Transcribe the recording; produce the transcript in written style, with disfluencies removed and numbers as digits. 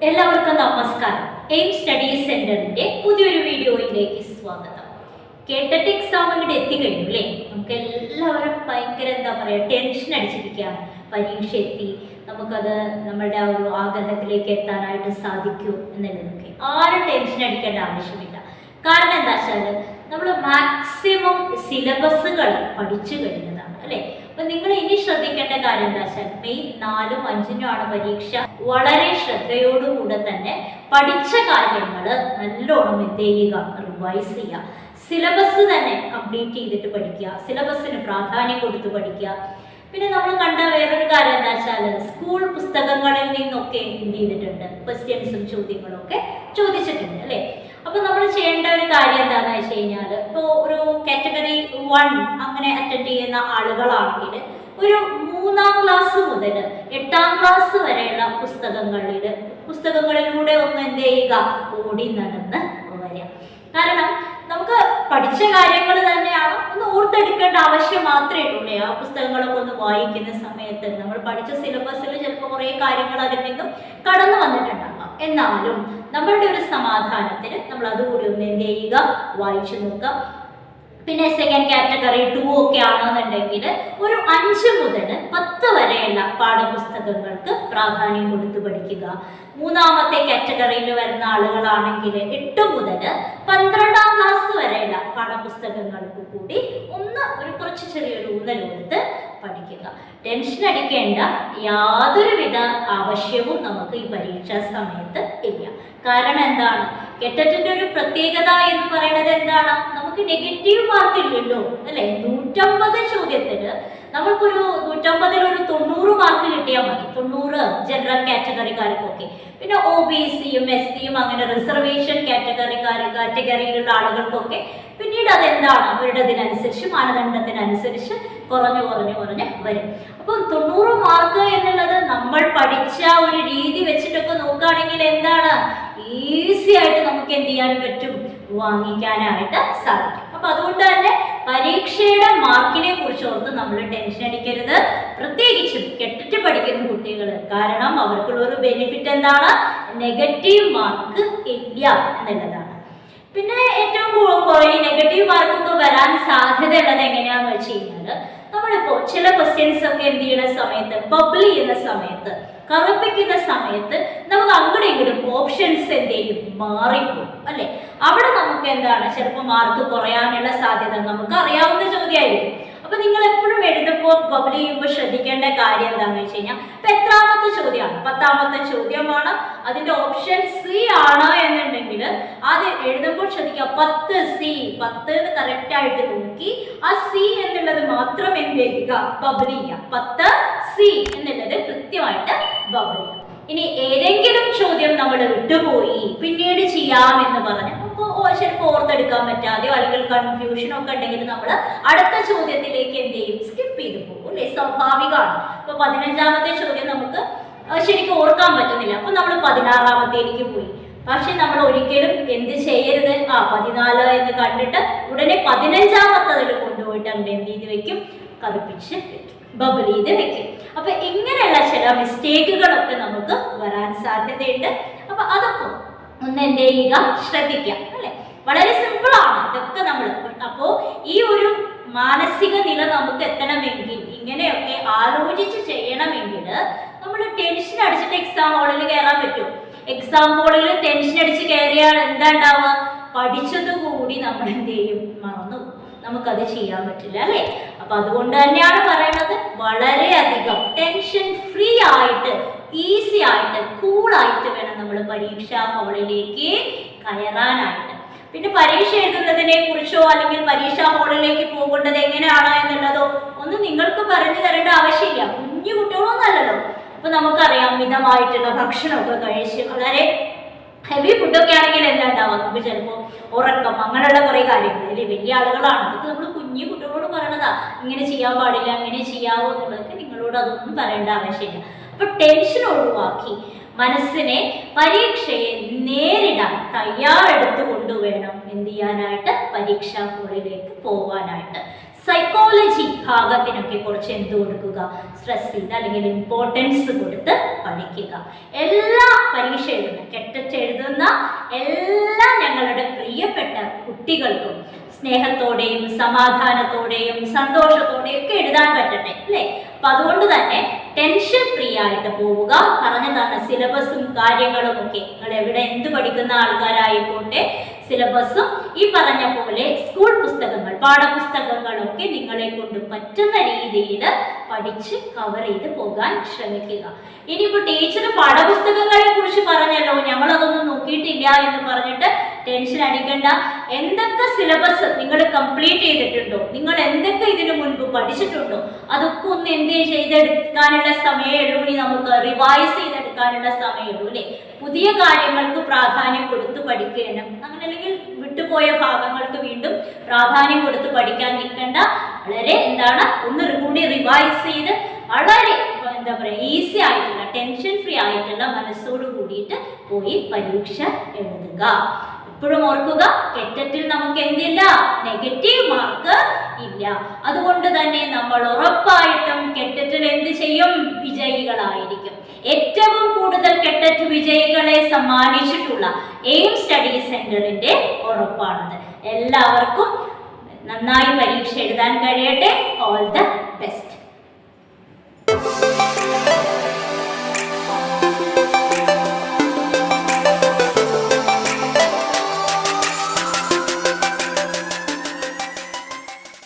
എല്ലാവർക്കും നമസ്കാരം. Aim studies സെന്ററിന്റെ പുതിയൊരു വീഡിയോയിലേക്ക് സ്വാഗതം. കേട്ടറ്റ് എക്സാം ഇങ്ങോട്ട് എത്തിക്കഴിഞ്ഞു അല്ലേ? നമുക്ക് എല്ലാവരും ഭയങ്കര ടെൻഷൻ അടിച്ചിരിക്കുകയാണ്. പരീക്ഷ എത്തി, നമുക്കത് നമ്മളുടെ ആ ഒരു ആഗ്രഹത്തിലേക്ക് എത്താനായിട്ട് സാധിക്കൂ എന്നുള്ളതൊക്കെ. ആരും ടെൻഷൻ അടിക്കേണ്ട ആവശ്യമില്ല. കാരണം എന്താ വെച്ചാൽ നമ്മൾ മാക്സിമം സിലബസുകൾ പഠിച്ചു കഴിഞ്ഞതാണ് അല്ലേ? അപ്പൊ നിങ്ങൾ ഇനി ശ്രദ്ധിക്കേണ്ട കാര്യം എന്താ വെച്ചാൽ മെയ് 4-ഉം 5-നും ആണ് പരീക്ഷ. വളരെ ശ്രദ്ധയോടുകൂടെ തന്നെ പഠിച്ച കാര്യങ്ങൾ നല്ലോണം എന്ത് ചെയ്യുക, റിവൈസ് ചെയ്യുക. സിലബസ് തന്നെ കംപ്ലീറ്റ് ചെയ്തിട്ട് പഠിക്കുക, സിലബസിന് പ്രാധാന്യം കൊടുത്ത് പഠിക്കുക. പിന്നെ നമ്മൾ കണ്ട വേറൊരു കാര്യം എന്താ വെച്ചാൽ സ്കൂൾ പുസ്തകങ്ങളിൽ നിന്നൊക്കെ എന്ത് ചെയ്തിട്ടുണ്ട്, ക്വസ്റ്റ്യൻസും ചോദ്യങ്ങളും ഒക്കെ ചോദിച്ചിട്ടുണ്ട് അല്ലേ? അപ്പൊ നമ്മൾ ചെയ്യേണ്ട ഒരു കാര്യം എന്താണെന്ന് വെച്ച് കഴിഞ്ഞാൽ, ഇപ്പോൾ ഒരു കാറ്റഗറി 1 അങ്ങനെ അറ്റൻഡ് ചെയ്യുന്ന ആളുകളാണെങ്കിൽ ഒരു 3-ാം ക്ലാസ് മുതൽ 8-ാം ക്ലാസ് വരെയുള്ള പുസ്തകങ്ങളിലൂടെ ഒന്ന് എന്ത് ചെയ്യുക, ഓടി നടന്ന് വരിക. കാരണം നമുക്ക് പഠിച്ച കാര്യങ്ങൾ തന്നെയാണ്, ഒന്ന് ഓർത്തെടുക്കേണ്ട ആവശ്യം മാത്രമേ ഉള്ളൂ. ആ പുസ്തകങ്ങളൊക്കെ ഒന്ന് വായിക്കുന്ന സമയത്ത് നമ്മൾ പഠിച്ച സിലബസിൽ ചിലപ്പോൾ കുറേ കാര്യങ്ങൾ അതിൽ നിന്നും കടന്നു വന്നിട്ടുണ്ടാകാം. എന്നാലും നമ്മളുടെ ഒരു സമാധാനത്തിന് നമ്മൾ അതുകൂടി ഒന്ന് എന്ത് ചെയ്യുക, വായിച്ചു നോക്കുക. പിന്നെ സെക്കൻഡ് കാറ്റഗറി 2 ഒക്കെ ആണെന്നുണ്ടെങ്കിൽ ഒരു 5 മുതൽ 10 വരെയുള്ള പാഠപുസ്തകങ്ങൾക്ക് പ്രാധാന്യം കൊടുത്ത് പഠിക്കുക. 3-ാമത്തെ കാറ്റഗറിയിൽ വരുന്ന ആളുകളാണെങ്കിൽ 8 മുതൽ 12-ാം ക്ലാസ് വരെയുള്ള പാഠപുസ്തകങ്ങൾക്ക് കൂടി ഒരു കുറച്ച് ചെറിയൊരു ഊന്നൽ കൊടുത്ത് പഠിക്കുക. ടെൻഷൻ അടിക്കേണ്ട യാതൊരുവിധ ആവശ്യവും നമുക്ക് ഈ പരീക്ഷാ സമയത്ത് ഇല്ല. കാരണം എന്താണ്, കേട്ടറ്റിന്റെ ഒരു പ്രത്യേകത എന്ന് പറയുന്നത് എന്താണ്, നമുക്ക് നെഗറ്റീവ് മാർക്ക് ഇല്ലല്ലോ അല്ലെ? 150 ചോദ്യത്തിന് നമുക്കൊരു 150-ൽ ഒരു 90 മാർക്ക് കിട്ടിയാൽ മതി. 90 ജനറൽ കാറ്റഗറിക്കാർക്കൊക്കെ. പിന്നെ OBCയും SCയും അങ്ങനെ റിസർവേഷൻ കാറ്റഗറിയിലുള്ള ആളുകൾക്കൊക്കെ പിന്നീട് അതെന്താണ്, അവരുടെ ഇതിനനുസരിച്ച് മാനദണ്ഡത്തിനനുസരിച്ച് കുറഞ്ഞു വരും. അപ്പം 90 മാർക്ക് എന്നുള്ളത് നമ്മൾ പഠിച്ച ഒരു രീതി വെച്ചിട്ടൊക്കെ നോക്കുകയാണെങ്കിൽ എന്താണ്, ഈസി ആയിട്ട് നമുക്ക് എന്ത് ചെയ്യാൻ പറ്റും, വാങ്ങിക്കാനായിട്ട് സാധിക്കും. അപ്പൊ അതുകൊണ്ട് തന്നെ പരീക്ഷയുടെ മാർക്കിനെ കുറിച്ച് ഓർത്ത് നമ്മൾ ടെൻഷൻ അടിക്കരുത്, പ്രത്യേകിച്ചും കെട്ടിട്ട് പഠിക്കുന്ന കുട്ടികൾ. കാരണം അവർക്കുള്ള ഒരു ബെനിഫിറ്റ് എന്താണ്, നെഗറ്റീവ് മാർക്ക് ഇല്ല എന്നുള്ളതാണ്. പിന്നെ ഏറ്റവും കുറേ നെഗറ്റീവ് മാർക്കൊക്കെ വരാൻ സാധ്യതയുള്ളത് എങ്ങനെയാന്ന് വെച്ച് കഴിഞ്ഞാൽ, നമ്മളിപ്പോ ചില ക്വസ്റ്റ്യൻസ് ഒക്കെ എന്ത് ചെയ്യുന്ന സമയത്ത്, ബബിൾ ചെയ്യുന്ന സമയത്ത്, കറുപ്പിക്കുന്ന സമയത്ത് നമുക്ക് അങ്ങോട്ടും ഇങ്ങോട്ടും ഓപ്ഷൻസ് എന്ത് ചെയ്യും, മാറിപ്പോകും അല്ലെ? അവിടെ നമുക്ക് എന്താണ് ചിലപ്പോൾ മാർക്ക് കുറയാനുള്ള സാധ്യത നമുക്ക് അറിയാവുന്ന ചോദ്യമായിരിക്കും. അപ്പൊ നിങ്ങൾ എപ്പോഴും എഴുതുമ്പോൾ ബബിൾ ചെയ്യുമ്പോൾ ശ്രദ്ധിക്കേണ്ട കാര്യം എന്താണെന്ന് വെച്ച് കഴിഞ്ഞാൽ, ഇപ്പൊ എത്രാമത്തെ ചോദ്യമാണ്, 10-ാമത്തെ ചോദ്യമാണ്, അതിന്റെ ഓപ്ഷൻ C ആണ് എന്നുണ്ടെങ്കിൽ അത് എഴുതുമ്പോൾ ശ്രദ്ധിക്കുക 10 എന്ന് കറക്റ്റ് ആയിട്ട് നോക്കി ആ C എന്നുള്ളത് മാത്രം എന്ത് ചെയ്യുക, ബബിൾ ചെയ്യുക. 10C എന്നുള്ളത് കൃത്യമായിട്ട് ബബിൾ ചെയ്യുക. ഇനി ഏതെങ്കിലും ചോദ്യം നമ്മൾ വിട്ടുപോയി പിന്നീട് ചെയ്യാമെന്ന് പറഞ്ഞ് ചിലപ്പോൾ ഓർത്തെടുക്കാൻ പറ്റാതെയോ അല്ലെങ്കിൽ കൺഫ്യൂഷനോ ഒക്കെ ഉണ്ടെങ്കിൽ നമ്മൾ അടുത്ത ചോദ്യത്തിലേക്ക് എന്ത് ചെയ്യും, സ്കിപ്പ് ചെയ്ത് പോകും അല്ലെ? സ്വാഭാവികമാണ്. ഇപ്പൊ 15-ാമത്തെ ചോദ്യം നമുക്ക് ശരിക്കും ഓർക്കാൻ പറ്റുന്നില്ല, അപ്പൊ നമ്മൾ 16-ാമത്തേക്ക് പോയി. പക്ഷെ നമ്മൾ ഒരിക്കലും എന്ത് ചെയ്യരുത്, 14 എന്ന് കണ്ടിട്ട് ഉടനെ 15-ാമത്തതിൽ കൊണ്ടുപോയിട്ട് അങ്ങനെ എന്ത് ചെയ്ത് വെക്കും, കറുപ്പിച്ച് വെക്കും, ബബിൾ ചെയ്ത് വെക്കും. അപ്പൊ ഇങ്ങനെയുള്ള ചില മിസ്റ്റേക്കുകളൊക്കെ നമുക്ക് വരാൻ സാധ്യതയുണ്ട്. അപ്പൊ അതൊക്കെ ഒന്ന് എന്ത് ചെയ്യുക, ശ്രദ്ധിക്കാം അല്ലെ? വളരെ സിമ്പിൾ ആണ് ഇതൊക്കെ നമ്മൾ. അപ്പോ ഈ ഒരു മാനസിക നില നമുക്ക് എത്തണമെങ്കിൽ, ഇങ്ങനെയൊക്കെ ആലോചിച്ച് ചെയ്യണമെങ്കിൽ നമ്മൾ ടെൻഷൻ അടിച്ചിട്ട് എക്സാം ഹാളിൽ കയറാൻ പറ്റും? എക്സാം ഹാളിൽ ടെൻഷൻ അടിച്ച് കയറിയാൽ എന്താ ഉണ്ടാവുക, പഠിച്ചതുകൂടി നമ്മൾ എന്ത് ചെയ്യും, മറന്നു. നമുക്കത് ചെയ്യാൻ പറ്റില്ല അല്ലെ? അപ്പൊ അതുകൊണ്ട് തന്നെയാണ് പറയുന്നത്, വളരെയധികം ടെൻഷൻ ഫ്രീ ആയിട്ട്, ഈസി ആയിട്ട്, കൂളായിട്ട് വേണം നമ്മൾ പരീക്ഷാ ഹാളിലേക്ക് കയറാനായിട്ട്. പിന്നെ പരീക്ഷ എഴുതുന്നതിനെ കുറിച്ചോ അല്ലെങ്കിൽ പരീക്ഷാ ഹാളിലേക്ക് പോകേണ്ടത് എങ്ങനെയാണ് എന്നുള്ളതോ ഒന്നും നിങ്ങൾക്ക് പറഞ്ഞു തരേണ്ട ആവശ്യമില്ല. കുഞ്ഞു കുട്ടികളൊന്നും അല്ലല്ലോ. അപ്പൊ നമുക്കറിയാം, മിതമായിട്ടുള്ള ഭക്ഷണമൊക്കെ കഴിച്ച് വളരെ ഹെവി ഫുഡൊക്കെ ആണെങ്കിൽ എന്താ ഉണ്ടാവുക, നമുക്ക് ചിലപ്പോൾ ഉറക്കം അങ്ങനെയുള്ള കുറേ കാര്യങ്ങൾ അല്ലെ? വലിയ ആളുകളാണ്, അതൊക്കെ നമ്മൾ കുഞ്ഞു കുട്ടികളോട് പറയണതാ, ഇങ്ങനെ ചെയ്യാൻ പാടില്ല, അങ്ങനെ ചെയ്യാവോ എന്നുള്ളതൊക്കെ നിങ്ങളോട് അതൊന്നും പറയേണ്ട ആവശ്യമില്ല. അപ്പൊ ടെൻഷൻ ഒഴിവാക്കി മനസ്സിനെ പരീക്ഷയെ നേരിടാൻ തയ്യാറെടുത്തു കൊണ്ടുവേണം എന്ത് ചെയ്യാനായിട്ട്, പരീക്ഷാ ഹാളിലേക്ക് പോകാനായിട്ട്. സൈക്കോളജി ഭാഗത്തിനൊക്കെ കുറച്ച് എന്ത് കൊടുക്കുക, സ്ട്രെസ് ചെയ്ത് അല്ലെങ്കിൽ ഇമ്പോർട്ടൻസ് കൊടുത്ത് പഠിക്കുക. എല്ലാ പരീക്ഷ എഴുതുന്ന കെറ്ററ്റ് എഴുതുന്ന എല്ലാ ഞങ്ങളുടെ പ്രിയപ്പെട്ട കുട്ടികൾക്കും സ്നേഹത്തോടെയും സമാധാനത്തോടെയും സന്തോഷത്തോടെയും ഒക്കെ എഴുതാൻ പറ്റട്ടെ അല്ലേ. അപ്പൊ അതുകൊണ്ട് തന്നെ ടെൻഷൻ ഫ്രീ ആയിട്ട് പോവുക. പറഞ്ഞു തന്ന സിലബസും കാര്യങ്ങളും ഒക്കെ നിങ്ങൾ എവിടെ എന്ത് പഠിക്കുന്ന ആൾക്കാരായിക്കോട്ടെ, സിലബസും ഈ പറഞ്ഞ പോലെ സ്കൂൾ പുസ്തകങ്ങൾ പാഠപുസ്തകങ്ങളൊക്കെ നിങ്ങളെ കൊണ്ട് പറ്റുന്ന രീതിയിൽ പഠിച്ച് കവർ ചെയ്ത് പോകാൻ ശ്രമിക്കുക. ഇനിയിപ്പോൾ ടീച്ചർ പാഠപുസ്തകങ്ങളെ കുറിച്ച് പറഞ്ഞല്ലോ, ഞങ്ങളതൊന്നും നോക്കിയിട്ടില്ല എന്ന് പറഞ്ഞിട്ട് ടെൻഷൻ അടിക്കണ്ട. എന്തൊക്കെ സിലബസ് നിങ്ങൾ കംപ്ലീറ്റ് ചെയ്തിട്ടുണ്ടോ, നിങ്ങൾ എന്തൊക്കെ ഇതിനു മുൻപ് പഠിച്ചിട്ടുണ്ടോ, അതൊക്കെ ഒന്ന് എന്ത് ചെയ്തെടുക്കാനുള്ള സമയമുള്ളൂ. ഇനി നമുക്ക് റിവൈസ് ചെയ്തെടുക്കാനുള്ള സമയമുള്ളൂ അല്ലേ. പുതിയ കാര്യങ്ങൾക്ക് പ്രാധാന്യം കൊടുത്ത് പഠിക്കണം. അങ്ങനെ അല്ലെങ്കിൽ വിട്ടുപോയ ഭാഗങ്ങൾക്ക് വീണ്ടും പ്രാധാന്യം കൊടുത്ത് പഠിക്കാൻ നിൽക്കേണ്ട. വളരെ ഒന്ന് കൂടി റിവൈസ് ചെയ്ത് വളരെ എന്താ പറയുക ഈസി ആയിട്ടുള്ള ടെൻഷൻ ഫ്രീ ആയിട്ടുള്ള മനസ്സോട് കൂടിയിട്ട് പോയി പരീക്ഷ എഴുതുക. എപ്പോഴും ഓർക്കുക, കെറ്ററ്റിൽ നമുക്ക് എന്തില്ല, നെഗറ്റീവ് മാർക്ക് ഇല്ല. അതുകൊണ്ട് തന്നെ നമ്മൾ ഉറപ്പായിട്ടും കെറ്ററ്റിൽ എന്ത് ചെയ്യും, വിജയികളായിരിക്കും. ഏറ്റവും കൂടുതൽ കെറ്ററ്റ് വിജയികളെ സമ്മാനിച്ചിട്ടുള്ള എയിം സ്റ്റഡി സെന്ററിന്റെ ഉറപ്പാണത്. എല്ലാവർക്കും നന്നായി പരീക്ഷ എഴുതാൻ കഴിയട്ടെ. All the best.